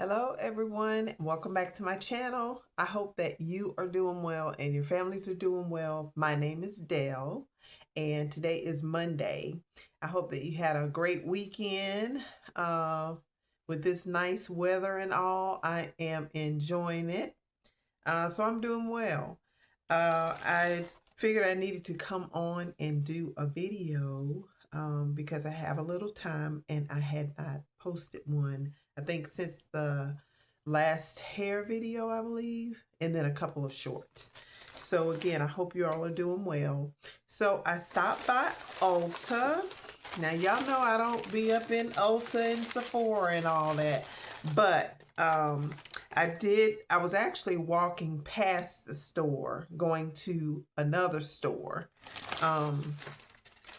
Hello everyone, welcome back to my channel. I hope that you are doing well and your families are doing well. My name is Dell and today is Monday. I hope that you had a great weekend with this nice weather and all. I am enjoying it. So I'm doing well. I figured I needed to come on and do a video because I have a little time and I had not posted one, I think, since the last hair video, I believe, and then a couple of shorts. So again, I hope you all are doing well. So I stopped by Ulta. Now y'all know I don't be up in Ulta and Sephora and all that, but I was actually walking past the store, going to another store.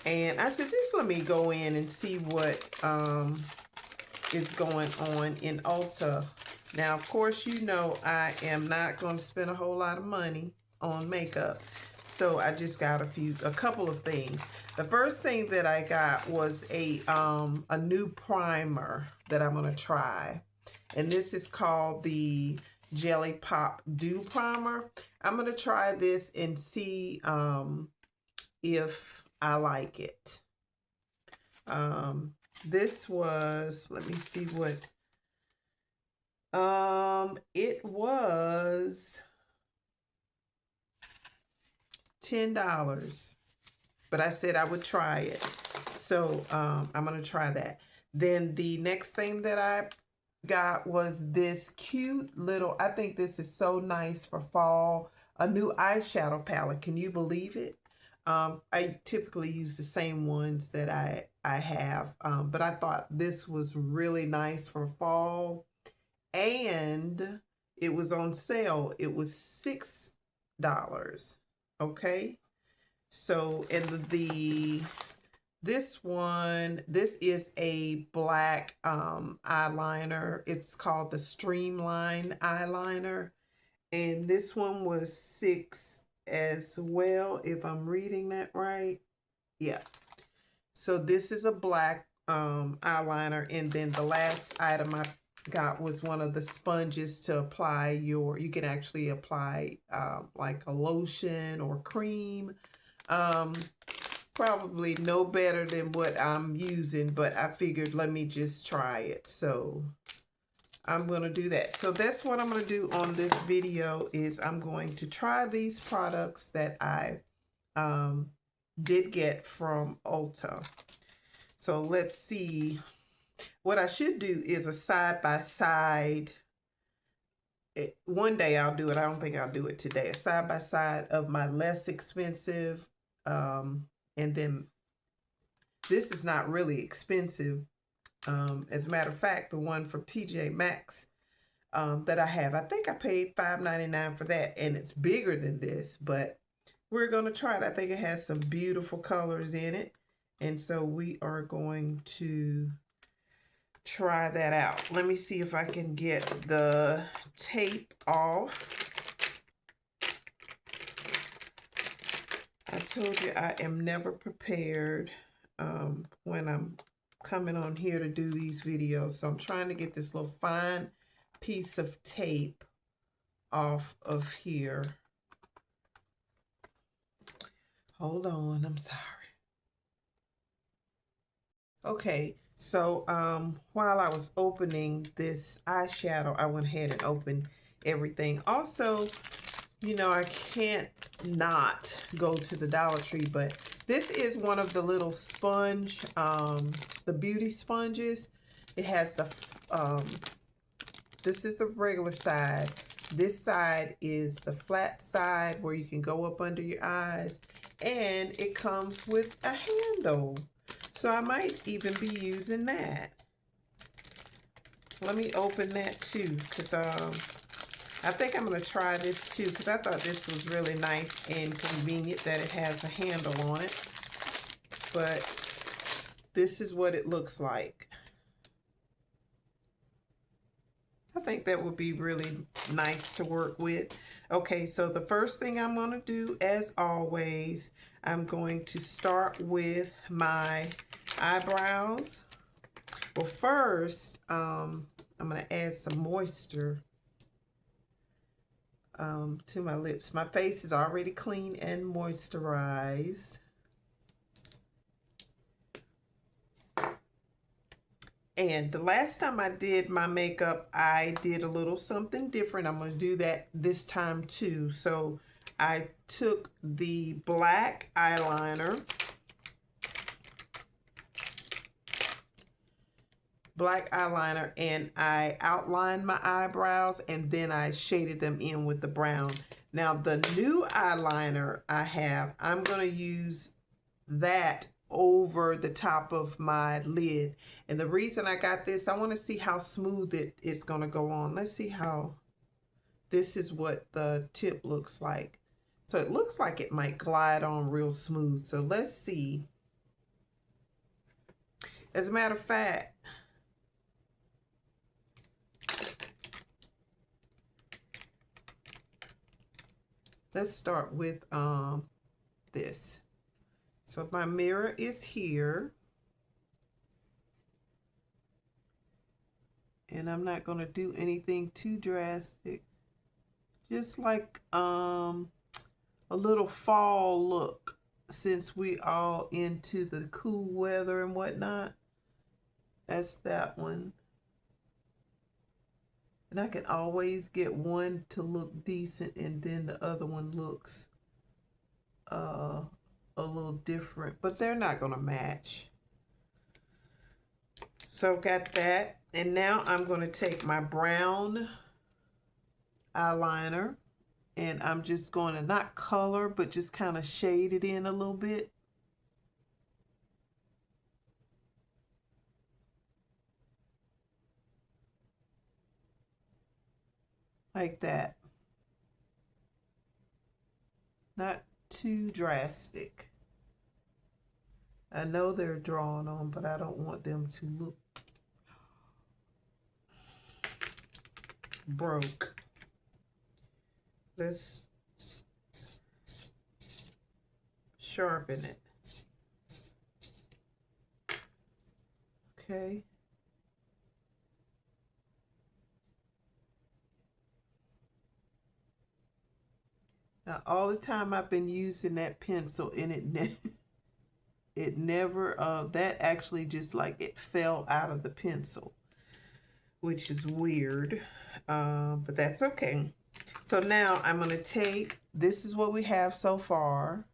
And I said, just let me go in and see what is going on in Ulta. Now, of course, you know I am not going to spend a whole lot of money on makeup. So I just got a couple of things. The first thing that I got was a new primer that I'm going to try. And this is called the Jelly Pop Dew Primer. I'm going to try this and see if I like it. This was, let me see what, it was $10, but I said I would try it. So I'm going to try that. Then the next thing that I got was this cute little, I think this is so nice for fall, a new eyeshadow palette. Can you believe it? I typically use the same ones that I have, but I thought this was really nice for fall, and it was on sale. It was $6. Okay, so and this is a black eyeliner. It's called the Streamline eyeliner, and this one was $6 as well, if I'm reading that right. Yeah. So this is a black eyeliner, and then the last item I got was one of the sponges to apply you can actually apply like a lotion or cream. Probably no better than what I'm using, but I figured let me just try it. So I'm going to do that. So that's what I'm going to do on this video is I'm going to try these products that I did get from Ulta. So let's see. What I should do is a side-by-side. One day I'll do it. I don't think I'll do it today. A side-by-side of my less expensive. And then this is not really expensive. As a matter of fact, the one from TJ Maxx that I have, I think I paid $5.99 for that, and it's bigger than this, but we're going to try it. I think it has some beautiful colors in it, and so we are going to try that out. Let me see if I can get the tape off. I told you I am never prepared when I'm coming on here to do these videos. So I'm trying to get this little fine piece of tape off of here. Hold on, I'm sorry. Okay, so while I was opening this eyeshadow, I went ahead and opened everything. Also, you know, I can't not go to the Dollar Tree, but this is one of the little sponge, the beauty sponges. It has the, this is the regular side. This side is the flat side where you can go up under your eyes, and it comes with a handle. So I might even be using that. Let me open that too, because I think I'm going to try this too, because I thought this was really nice and convenient that it has a handle on it. But this is what it looks like. I think that would be really nice to work with. Okay, so the first thing I'm going to do, as always, I'm going to start with my eyebrows. Well, first, I'm going to add some moisture to my lips. My face is already clean and moisturized. And the last time I did my makeup, I did a little something different. I'm going to do that this time too. So I took the black eyeliner, and I outlined my eyebrows, and then I shaded them in with the brown. Now the new eyeliner I have, I'm going to use that over the top of my lid. And the reason I got this, I want to see how smooth it's going to go on. Let's see how, this is what the tip looks like. So it looks like it might glide on real smooth. So let's see. As a matter of fact, let's start with this. So my mirror is here. And I'm not going to do anything too drastic. Just like a little fall look, since we all into the cool weather and whatnot. That's that one. And I can always get one to look decent, and then the other one looks a little different, but they're not going to match. So got that. And now I'm going to take my brown eyeliner, and I'm just going to not color, but just kind of shade it in a little bit. Like that. Not too drastic. I know they're drawn on, but I don't want them to look broke. Let's sharpen it. Okay. Now, all the time I've been using that pencil, and it never, that actually just like it fell out of the pencil, which is weird, but that's okay. So now I'm going to take, this is what we have so far.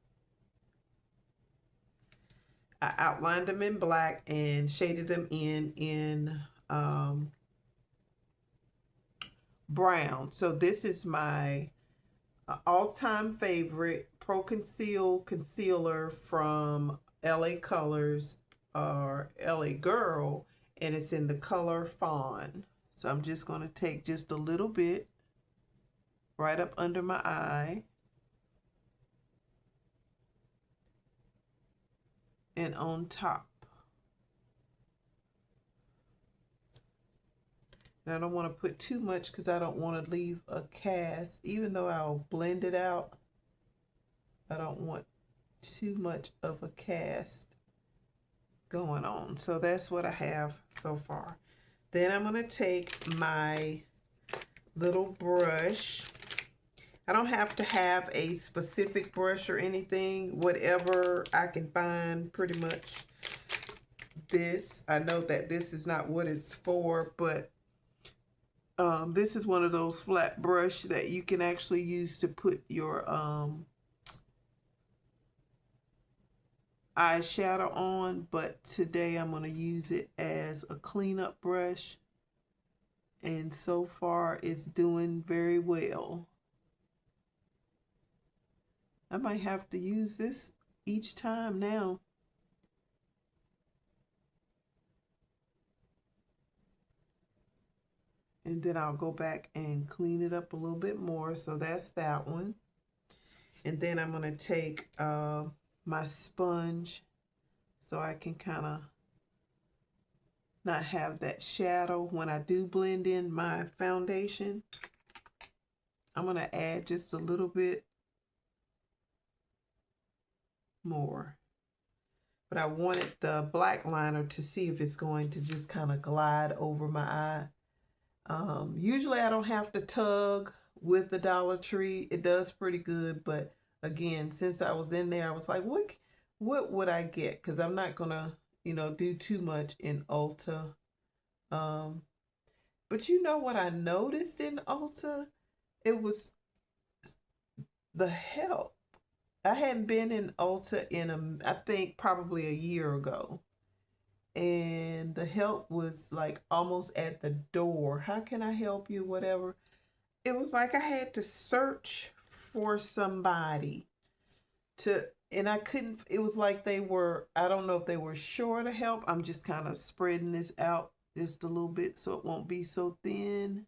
I outlined them in black and shaded them in brown. So this is my all-time favorite Pro Conceal concealer from LA Colors, or LA Girl, and it's in the color Fawn. So I'm just going to take just a little bit right up under my eye and on top. And I don't want to put too much because I don't want to leave a cast. Even though I'll blend it out, I don't want too much of a cast going on. So that's what I have so far. Then I'm going to take my little brush. I don't have to have a specific brush or anything. Whatever I can find, pretty much. This, I know that this is not what it's for, but this is one of those flat brush that you can actually use to put your eyeshadow on, but today I'm going to use it as a cleanup brush, and so far it's doing very well. I might have to use this each time now. And then I'll go back and clean it up a little bit more. So that's that one. And then I'm going to take my sponge so I can kind of not have that shadow when I do blend in my foundation. I'm going to add just a little bit more. But I wanted the black liner to see if it's going to just kind of glide over my eye. Usually I don't have to tug with the Dollar Tree. It does pretty good, but again, since I was in there, I was like, what would I get? Because I'm not gonna, do too much in Ulta. Um, but you know what I noticed in Ulta? It was the help. I hadn't been in Ulta in I think probably a year ago. And the help was like almost at the door. How can I help you? Whatever. It was like I had to search for somebody to, and I couldn't, it was like I don't know if they were short of help. I'm just kind of spreading this out just a little bit so it won't be so thin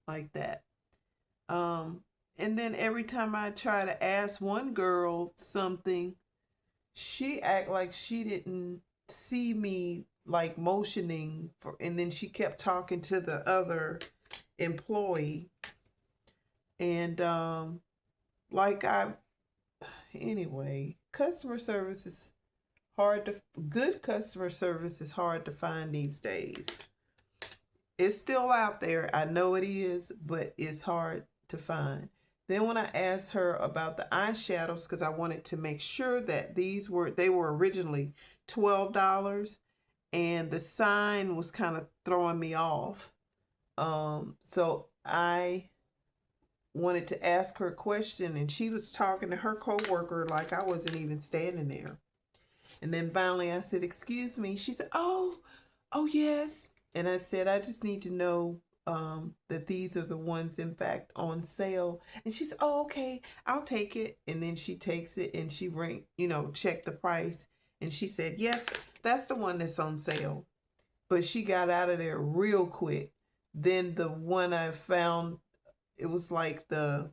like that. Um, and then every time I try to ask one girl something, she act like she didn't see me like motioning for, and then she kept talking to the other employee. And like I anyway, customer service is hard to good customer service is hard to find these days. It's still out there. I know it is, but it's hard to find. Then when I asked her about the eyeshadows, because I wanted to make sure that they were originally $12, and the sign was kind of throwing me off. So I wanted to ask her a question, and she was talking to her coworker like I wasn't even standing there. And then finally I said, "Excuse me." She said, "Oh yes." And I said, "I just need to know that these are the ones in fact on sale." And she said, "Oh, okay, I'll take it." And then she takes it and she check the price. And she said, "Yes, that's the one that's on sale." But she got out of there real quick. Then the one I found, it was like the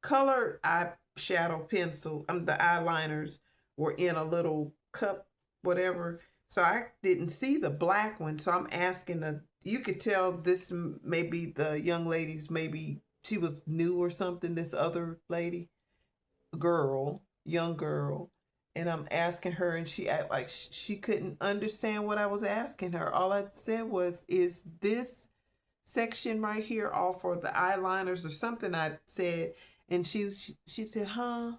color eyeshadow pencil, the eyeliners were in a little cup, whatever. So I didn't see the black one. So I'm asking you could tell this maybe the young lady's, maybe she was new or something, this other lady, young girl. And I'm asking her, and she act like she couldn't understand what I was asking her. All I said was, "Is this section right here all for the eyeliners or something?" I said. And she said, "Huh?"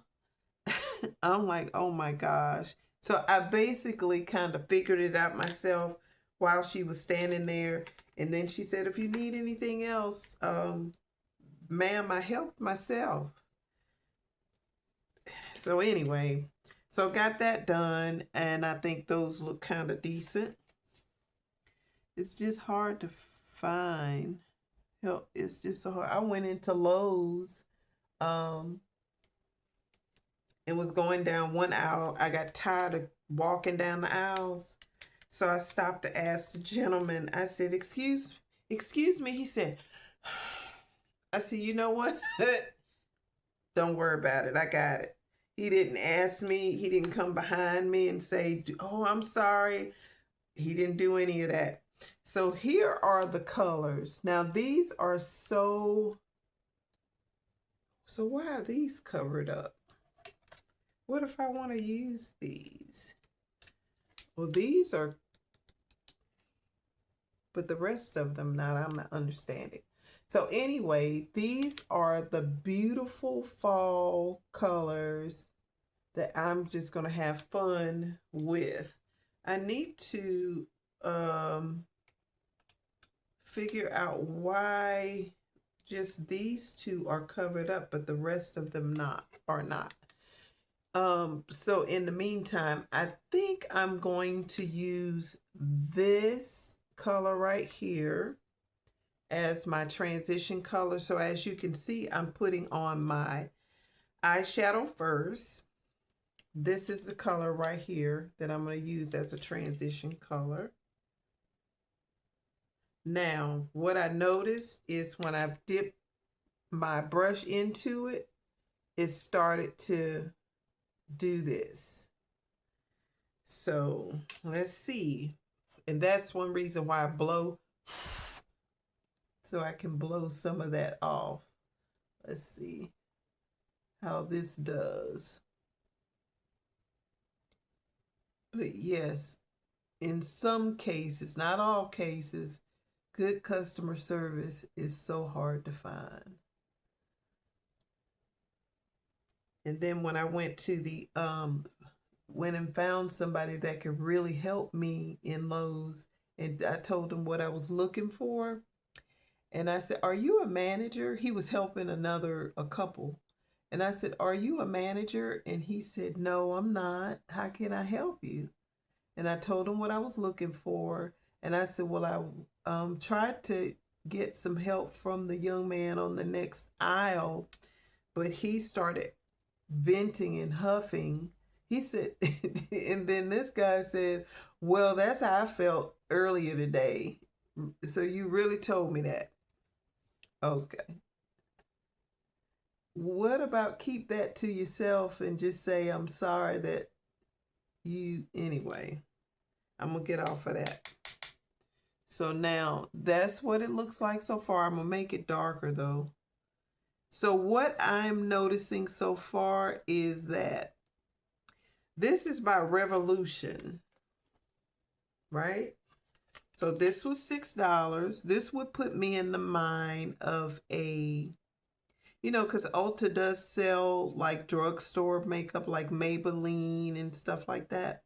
I'm like, "Oh my gosh." So I basically kind of figured it out myself while she was standing there. And then she said, "If you need anything else, ma'am, I helped myself." So anyway, so got that done, and I think those look kind of decent. It's just hard to find help. It's just so hard. I went into Lowe's, um, and was going down one aisle. I got tired of walking down the aisles. So I stopped to ask the gentleman. I said, excuse me." He said, I said, "You know what? Don't worry about it. I got it." He didn't ask me. He didn't come behind me and say, "Oh, I'm sorry." He didn't do any of that. So here are the colors. Now these are so why are these covered up? What if I want to use these? Well, these are, but the rest of them not. I'm not understanding. So anyway, these are the beautiful fall colors that I'm just going to have fun with. I need to figure out why just these two are covered up, but the rest of them are not. So in the meantime, I think I'm going to use this color right here as my transition color. So as you can see, I'm putting on my eyeshadow first. This is the color right here that I'm going to use as a transition color. Now, what I noticed is when I dipped my brush into it, it started to do this. So let's see. And that's one reason why I blow, so I can blow some of that off. Let's see how this does. But yes, in some cases, not all cases, Good customer service is so hard to find. And then when I went to the went and found somebody that could really help me in Lowe's, and I told him what I was looking for. And I said, "Are you a manager?" He was helping a couple. And I said, "Are you a manager?" And he said, "No, I'm not. How can I help you?" And I told him what I was looking for. And I said, "Well, I tried to get some help from the young man on the next aisle, but he started venting and huffing." He said, and then this guy said, "Well, that's how I felt earlier today. So you really told me that." Okay. What about keep that to yourself and just say, "I'm sorry that anyway, I'm going to get off of that." So now that's what it looks like so far. I'm going to make it darker though. So what I'm noticing so far is that this is by Revolution, right? So this was $6. This would put me in the mind of because Ulta does sell like drugstore makeup like Maybelline and stuff like that.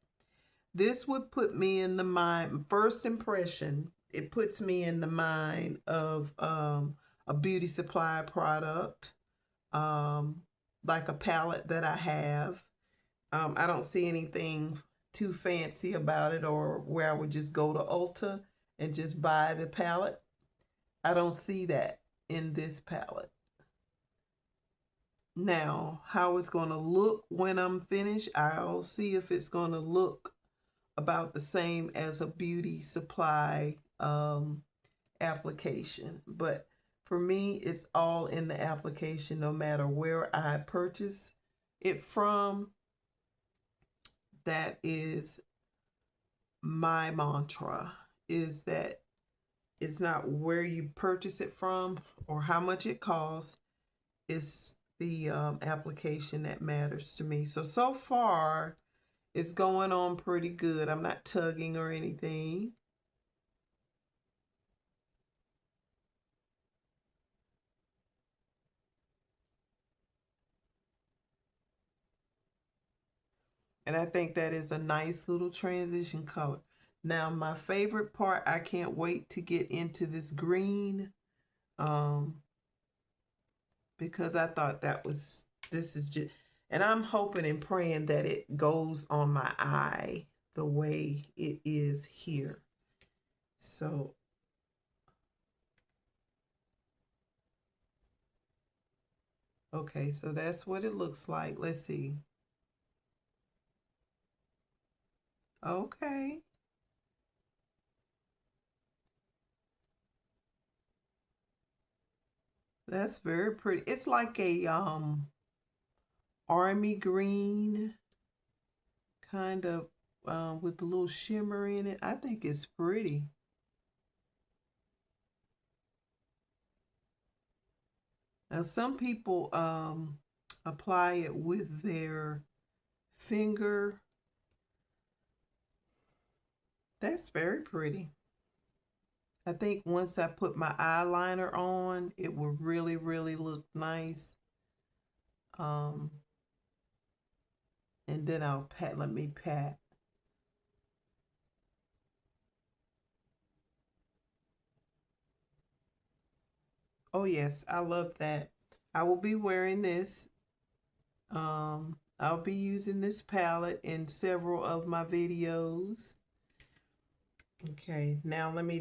This would put me in the mind, first impression, it puts me in the mind of a beauty supply product, um, like a palette that I have. I don't see anything too fancy about it or where I would just go to Ulta and just buy the palette. I don't see that in this palette. Now, how it's going to look when I'm finished, I'll see if it's going to look about the same as a beauty supply application. But for me, it's all in the application no matter where I purchase it from. That is my mantra, is that it's not where you purchase it from or how much it costs. It's the application that matters to me. So far, it's going on pretty good. I'm not tugging or anything. And I think that is a nice little transition color. Now, my favorite part, I can't wait to get into this green because I thought this is just, and I'm hoping and praying that it goes on my eye the way it is here. So, okay, so that's what it looks like. Let's see. Okay. That's very pretty. It's like a army green kind of with a little shimmer in it. I think it's pretty. Now some people apply it with their finger. That's very pretty. I think once I put my eyeliner on, it will really, really look nice. Um, and then let me pat. Oh yes, I love that. I will be wearing this. I'll be using this palette in several of my videos. Okay, now let me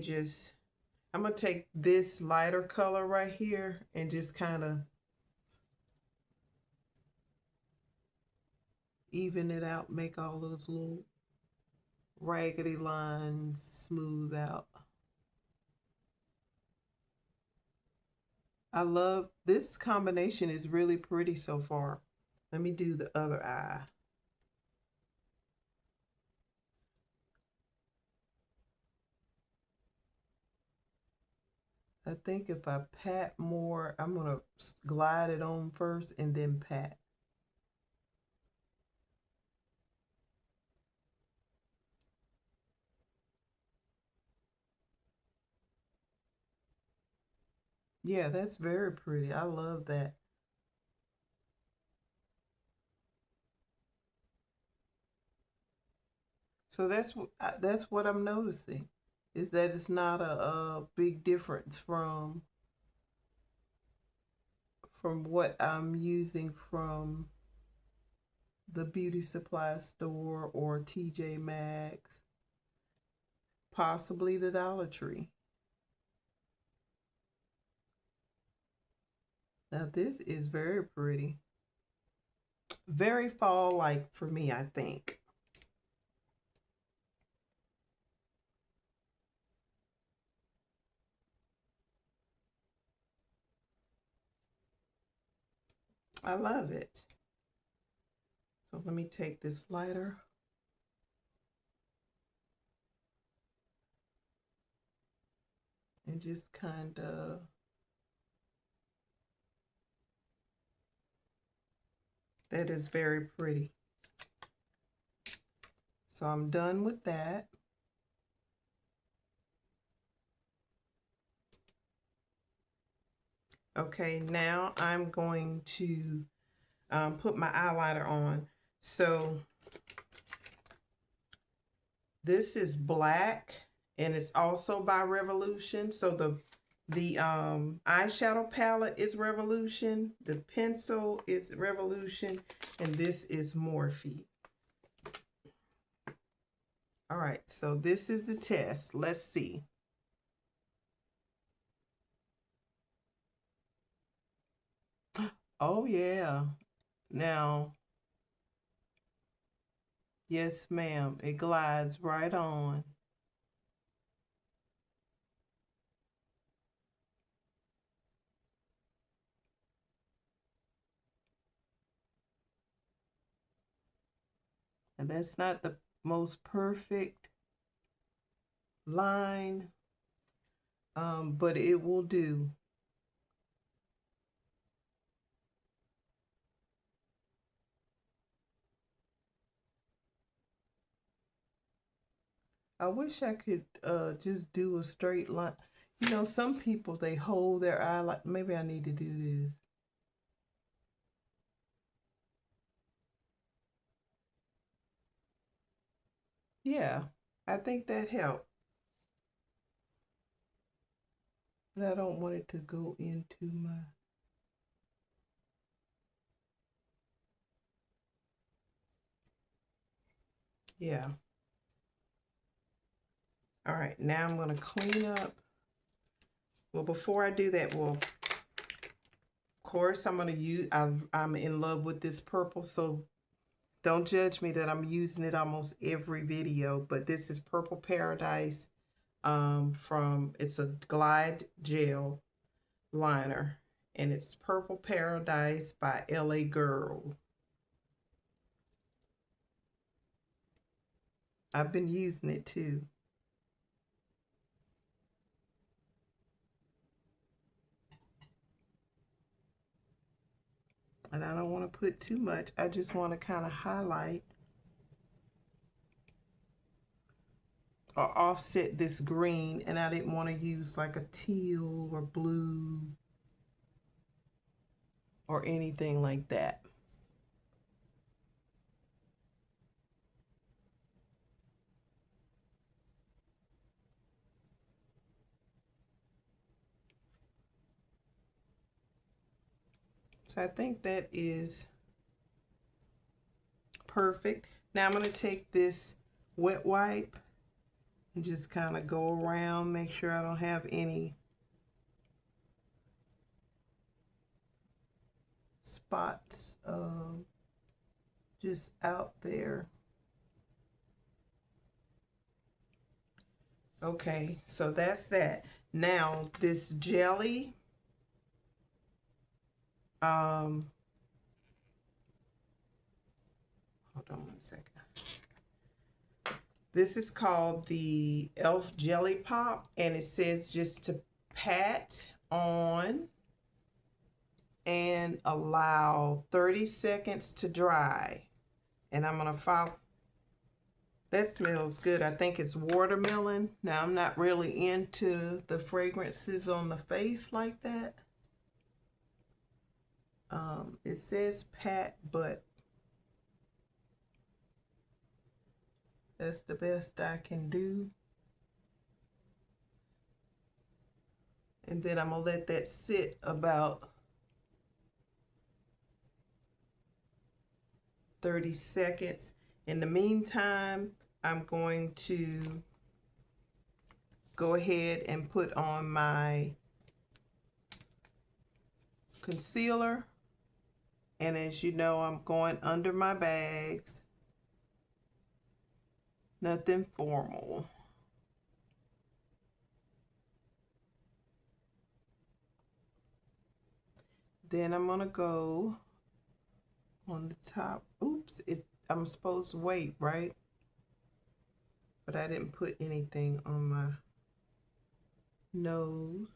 I'm going to take this lighter color right here and just kind of even it out, make all those little raggedy lines smooth out. I love this combination, is really pretty so far. Let me do the other eye. I think if I pat more, I'm going to glide it on first and then pat. Yeah, that's very pretty. I love that. So that's what I'm noticing, is that it's not a big difference from what I'm using from the beauty supply store or TJ Maxx, possibly the Dollar Tree. Now this is very pretty. Very fall-like for me, I think. I love it. So let me take this lighter. And just kind of, that is very pretty. So I'm done with that. Okay, now I'm going to put my eyeliner on. So this is black and it's also by Revolution. So the eyeshadow palette is Revolution, the pencil is Revolution, and this is Morphe. All right, so this is the test. Let's see. Oh yeah. Now, yes, ma'am, it glides right on. And that's not the most perfect line, but it will do. I wish I could just do a straight line. You know, some people, they hold their eye like, maybe I need to do this. Yeah, I think that helped. But I don't want it to go into my... Yeah. All right, now I'm going to clean up. Well, before I do that, well, of course, I'm going to use, I'm in love with this purple, so don't judge me that I'm using it almost every video, but this is Purple Paradise it's a Glide Gel liner, and it's Purple Paradise by LA Girl. I've been using it too. And I don't want to put too much. I just want to kind of highlight or offset this green, and I didn't want to use like a teal or blue or anything like that. So I think that is perfect. Now I'm going to take this wet wipe and just kind of go around, make sure I don't have any spots just out there. Okay, so that's that. Now this jelly, hold on one second. This is called the Elf Jelly Pop, and it says just to pat on and allow 30 seconds to dry. And I'm gonna follow. That smells good. I think it's watermelon. Now, I'm not really into the fragrances on the face like that. It says pat, but that's the best I can do. And then I'm going to let that sit about 30 seconds. In the meantime, I'm going to go ahead and put on my concealer. And as you know, I'm going under my bags. Nothing formal. Then I'm going to go on the top. Oops, I'm supposed to wait, right? But I didn't put anything on my nose.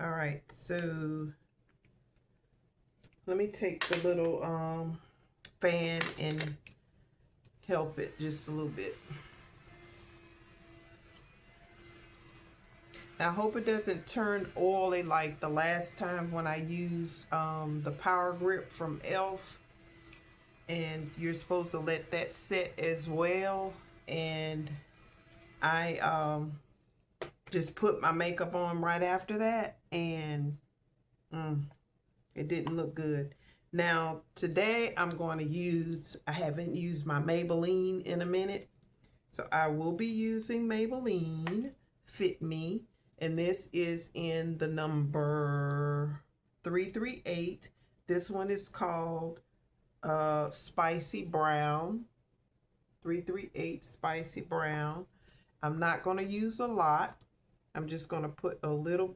All right, so let me take the little fan and help it just a little bit. I hope it doesn't turn oily like the last time when I used the Power Grip from e.l.f. And you're supposed to let that set as well. And I just put my makeup on right after that, and it didn't look good. Now, today I'm going to use, I haven't used my Maybelline in a minute. So I will be using Maybelline Fit Me. And this is in the number 338. This one is called Spicy Brown. 338 Spicy Brown. I'm not going to use a lot. I'm just going to put a little.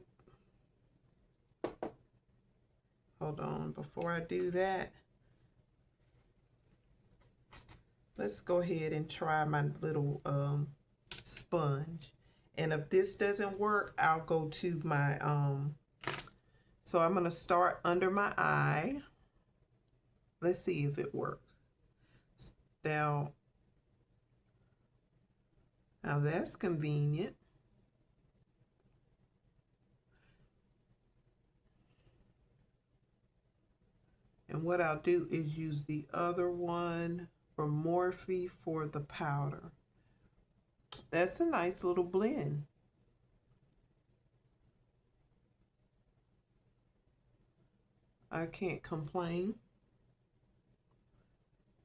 Hold on, before I do that, let's go ahead and try my little sponge. And if this doesn't work, I'll go to my, so I'm going to start under my eye. Let's see if it works. Now that's convenient. And what I'll do is use the other one from Morphe for the powder. That's a nice little blend. I can't complain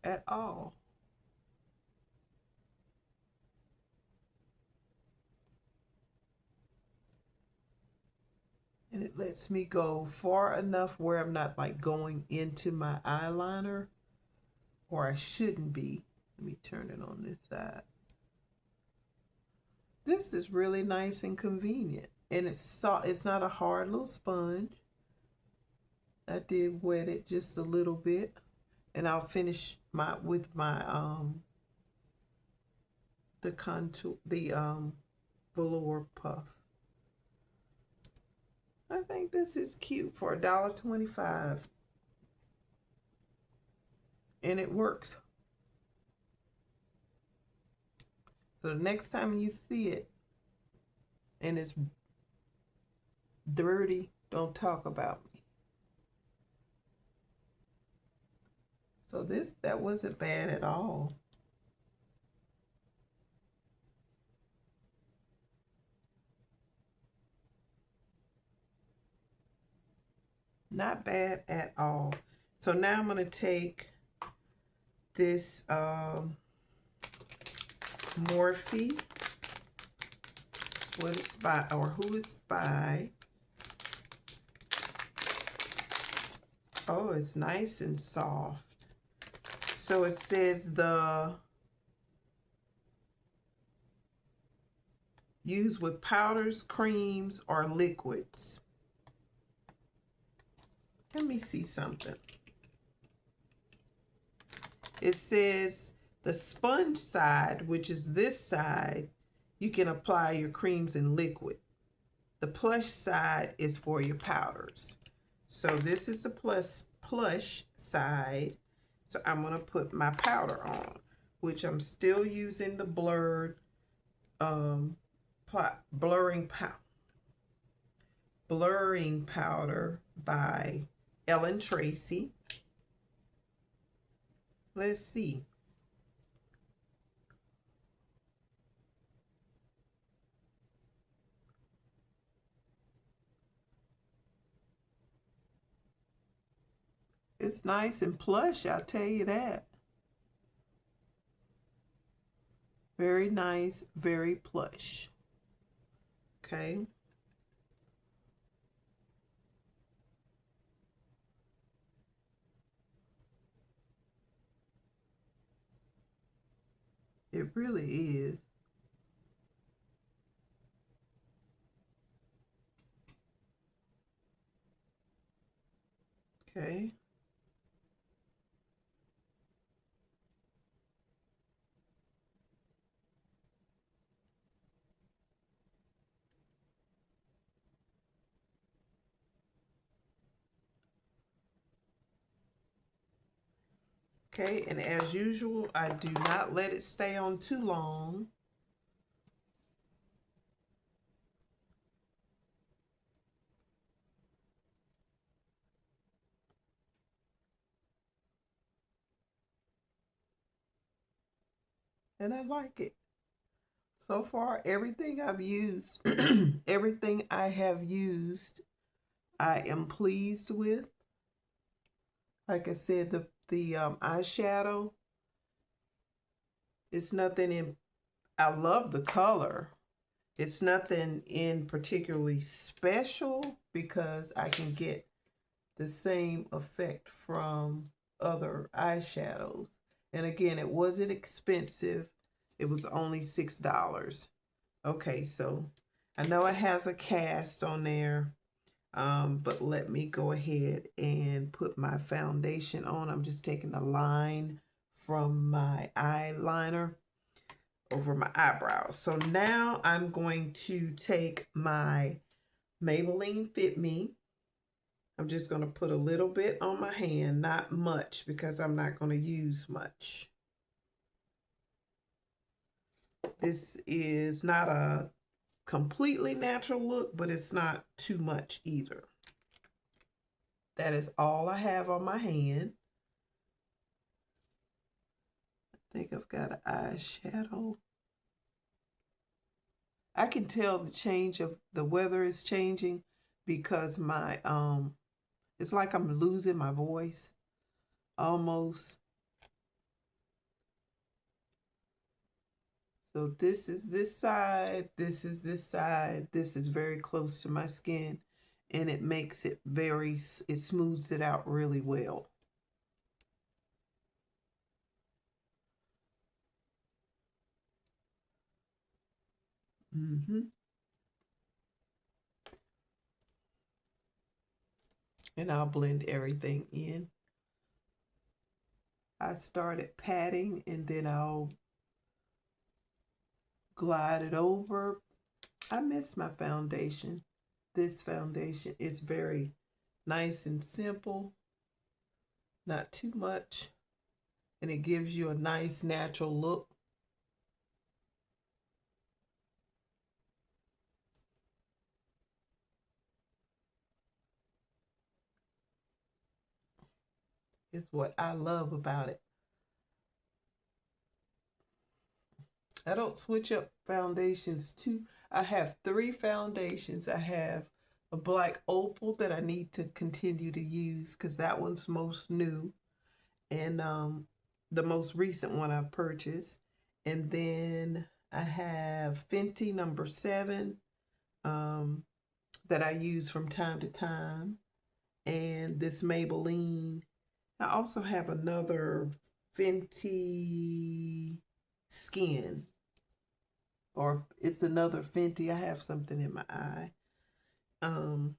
at all. And it lets me go far enough where I'm not like going into my eyeliner, or I shouldn't be. Let me turn it on this side. This is really nice and convenient. And it's not a hard little sponge. I did wet it just a little bit. And I'll finish with my the contour, the velour puff. I think this is cute for $1.25. And it works. So the next time you see it and it's dirty, don't talk about me. So that wasn't bad at all. Not bad at all. So now I'm going to take this Morphe, what it's by, or who it's by. Oh, it's nice and soft. So it says use with powders, creams, or liquids. Let me see something. It says the sponge side, which is this side, you can apply your creams in liquid. The plush side is for your powders. So this is the plush side. So I'm going to put my powder on, which I'm still using the blurred blurring powder by Ellen Tracy. Let's see. It's nice and plush, I'll tell you that. Very nice, very plush. Okay. It really is. Okay. Okay, and as usual, I do not let it stay on too long. And I like it. So far, everything I've used, everything I have used, I am pleased with. Like I said, the eyeshadow, it's nothing in, I love the color. It's nothing in particularly special because I can get the same effect from other eyeshadows. And again, it wasn't expensive. It was only $6. Okay, so I know it has a cast on there, but let me go ahead and put my foundation on. I'm just taking a line from my eyeliner over my eyebrows. So now I'm going to take my Maybelline Fit Me. I'm just going to put a little bit on my hand, not much because I'm not going to use much. This is not a completely natural look, but it's not too much either. That is all I have on my hand. I think I've got an eyeshadow. I can tell the change of the weather is changing because my it's like I'm losing my voice almost. So this is this side, this is this side, this is very close to my skin, and it makes it it smooths it out really well. Mm-hmm. And I'll blend everything in. I started patting and then I'll glide it over. I miss my foundation. This foundation is very nice and simple, not too much, and it gives you a nice natural look. It's what I love about it. I don't switch up foundations too. I have 3 foundations. I have a black opal that I need to continue to use because that one's most new and the most recent one I've purchased. And then I have Fenty number 7 that I use from time to time, and this Maybelline. I also have another Fenty Skin, or it's another Fenty. I have something in my eye. Um,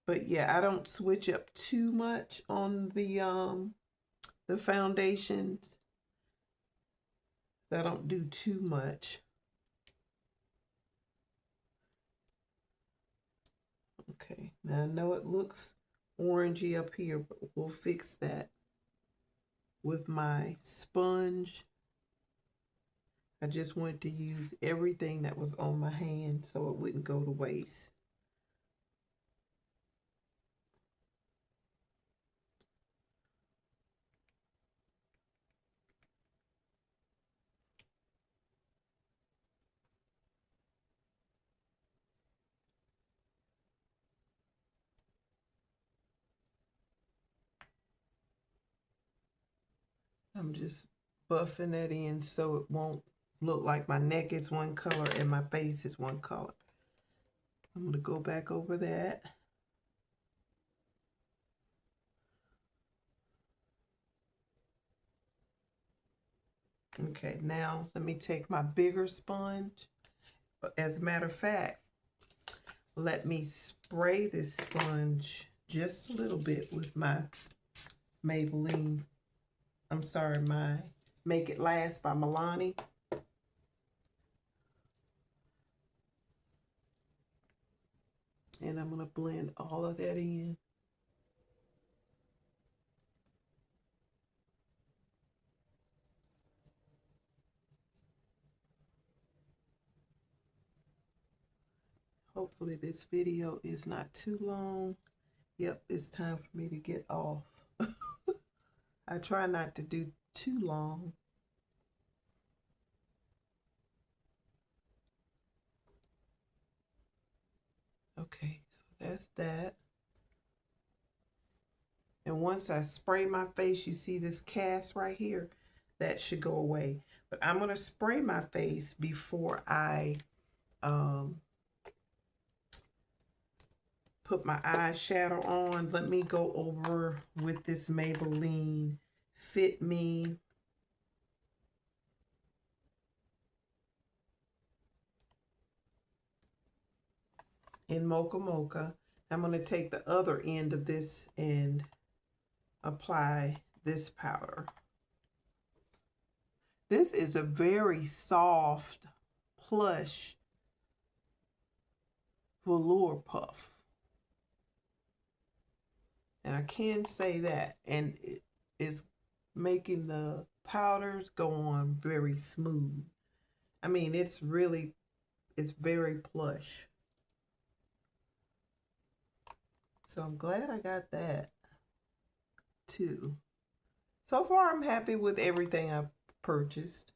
but yeah, I don't switch up too much on the foundations. I don't do too much. Okay, now I know it looks orangey up here, but we'll fix that with my sponge. I just wanted to use everything that was on my hand so it wouldn't go to waste. I'm just buffing that in so it won't look like my neck is one color and my face is one color. I'm going to go back over that. Okay, now let me take my bigger sponge. As a matter of fact, let me spray this sponge just a little bit with my Maybelline. I'm sorry, my Make It Last by Milani. And I'm going to blend all of that in. Hopefully this video is not too long. Yep, it's time for me to get off. I try not to do too long. Okay, so that's that. And once I spray my face, you see this cast right here? That should go away. But I'm going to spray my face before I put my eyeshadow on. Let me go over with this Maybelline Fit Me. In Mocha Mocha. I'm going to take the other end of this and apply this powder. This is a very soft, plush velour puff. And I can say that. And it is making the powders go on very smooth. I mean, it's very plush. So I'm glad I got that too. So far, I'm happy with everything I've purchased.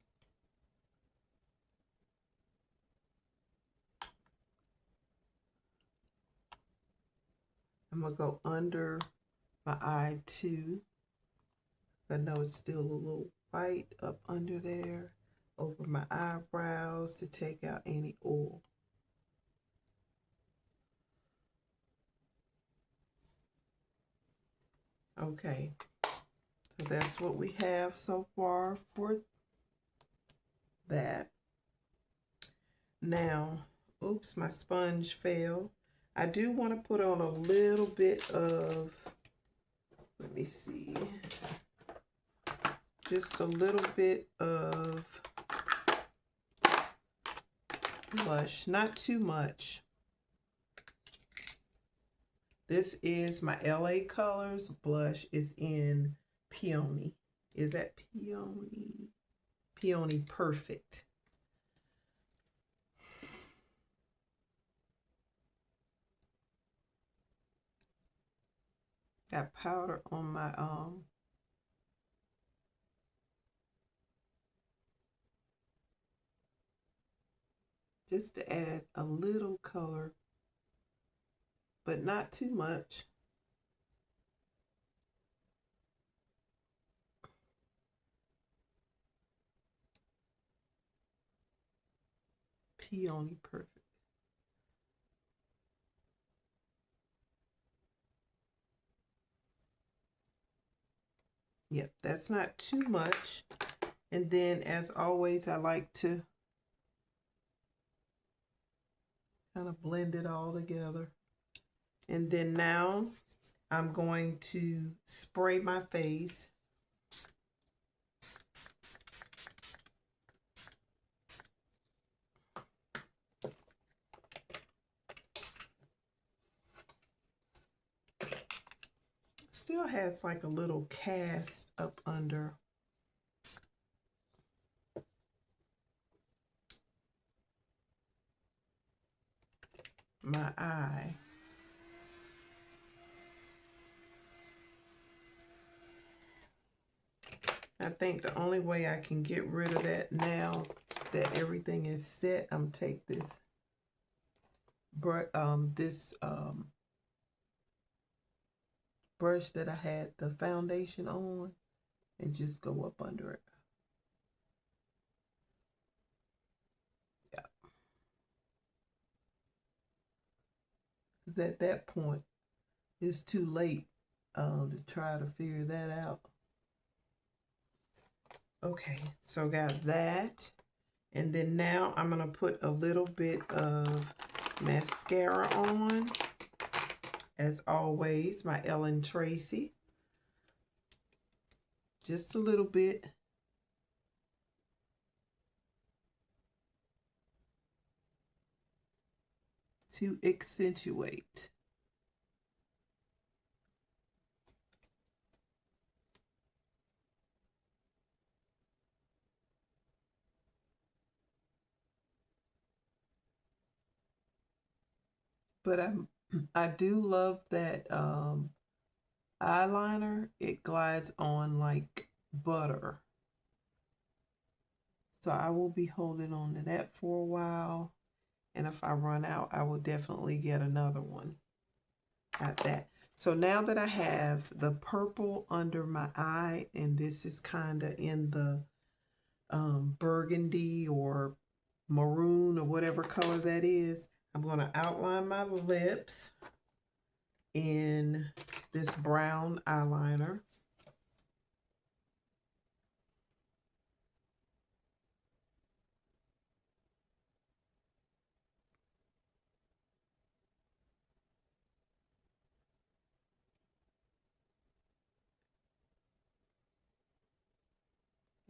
I'm going to go under my eye too. I know it's still a little white up under there, over my eyebrows to take out any oil. Okay, so that's what we have so far for that. Now, oops, my sponge fell. I do want to put on a little bit of, let me see, just a little bit of blush, not too much. This is my LA Colors blush. Is in Peony. Is that Peony? Peony Perfect. Got powder on my just to add a little color, but not too much. Peony Perfect. Yep, that's not too much. And then, as always, I like to kind of blend it all together. And then now I'm going to spray my face. still has like a little cast up under my eye. I think the only way I can get rid of that now that everything is set, I'm gonna take this brush that I had the foundation on and just go up under it. Yeah. Because at that point, it's too late to try to figure that out. Okay, so got that. And then now I'm going to put a little bit of mascara on. As always, my Ellen Tracy. Just a little bit. To accentuate. But I do love that eyeliner. It glides on like butter. So I will be holding on to that for a while. And if I run out, I will definitely get another one at that. So now that I have the purple under my eye, and this is kind of in the burgundy or maroon or whatever color that is, I'm going to outline my lips in this brown eyeliner.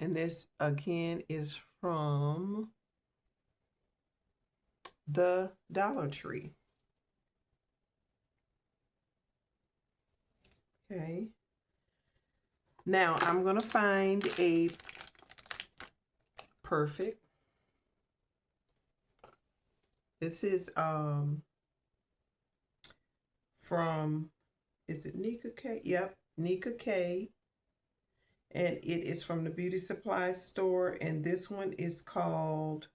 And this again is from the Dollar Tree. Okay. Now I'm going to find a perfect. This is from, is it Nika K? Yep, Nika K. And it is from the beauty supply store. And this one is called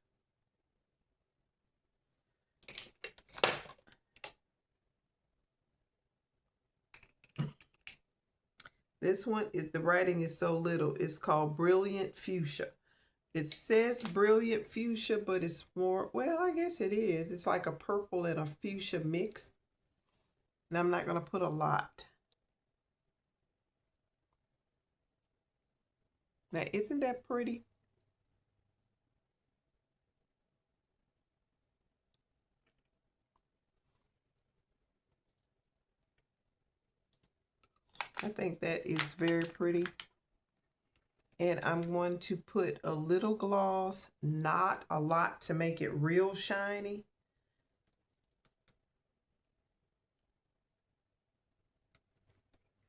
this one is, the writing is so little. It's called Brilliant Fuchsia. It says Brilliant Fuchsia, but it's more, well, I guess it is. It's like a purple and a fuchsia mix. And I'm not going to put a lot. Now, isn't that pretty? I think that is very pretty. And I'm going to put a little gloss, not a lot to make it real shiny.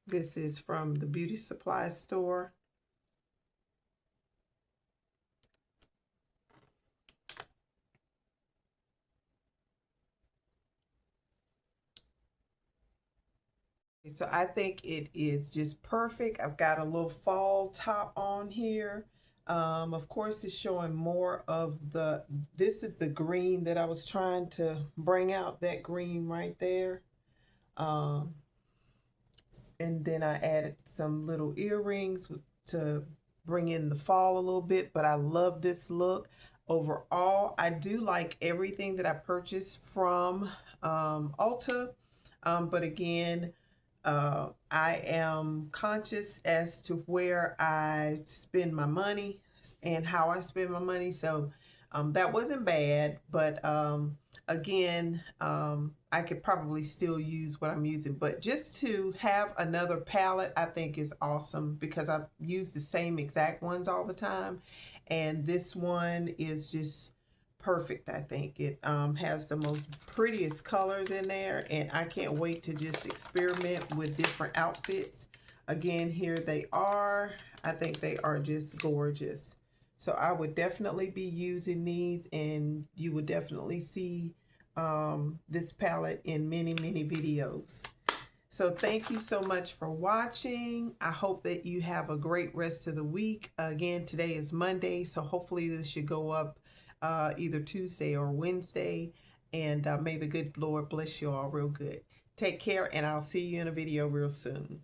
This is from the beauty supply store. So I think it is just perfect. I've got a little fall top on here. Of course, it's showing more of this is the green that I was trying to bring out, that green right there. And then I added some little earrings to bring in the fall a little bit, but I love this look. Overall, I do like everything that I purchased from Ulta. But again, I am conscious as to where I spend my money and how I spend my money. So that wasn't bad, but again, I could probably still use what I'm using. But just to have another palette, I think is awesome because I've used the same exact ones all the time. And this one is just perfect. I think it has the most prettiest colors in there, and I can't wait to just experiment with different outfits. Again, here they are. I think they are just gorgeous. So I would definitely be using these, and you would definitely see this palette in many, many videos. So thank you so much for watching. I hope that you have a great rest of the week. Again, today is Monday, so hopefully this should go up either Tuesday or Wednesday. And may the good Lord bless you all real good. Take care, and I'll see you in a video real soon.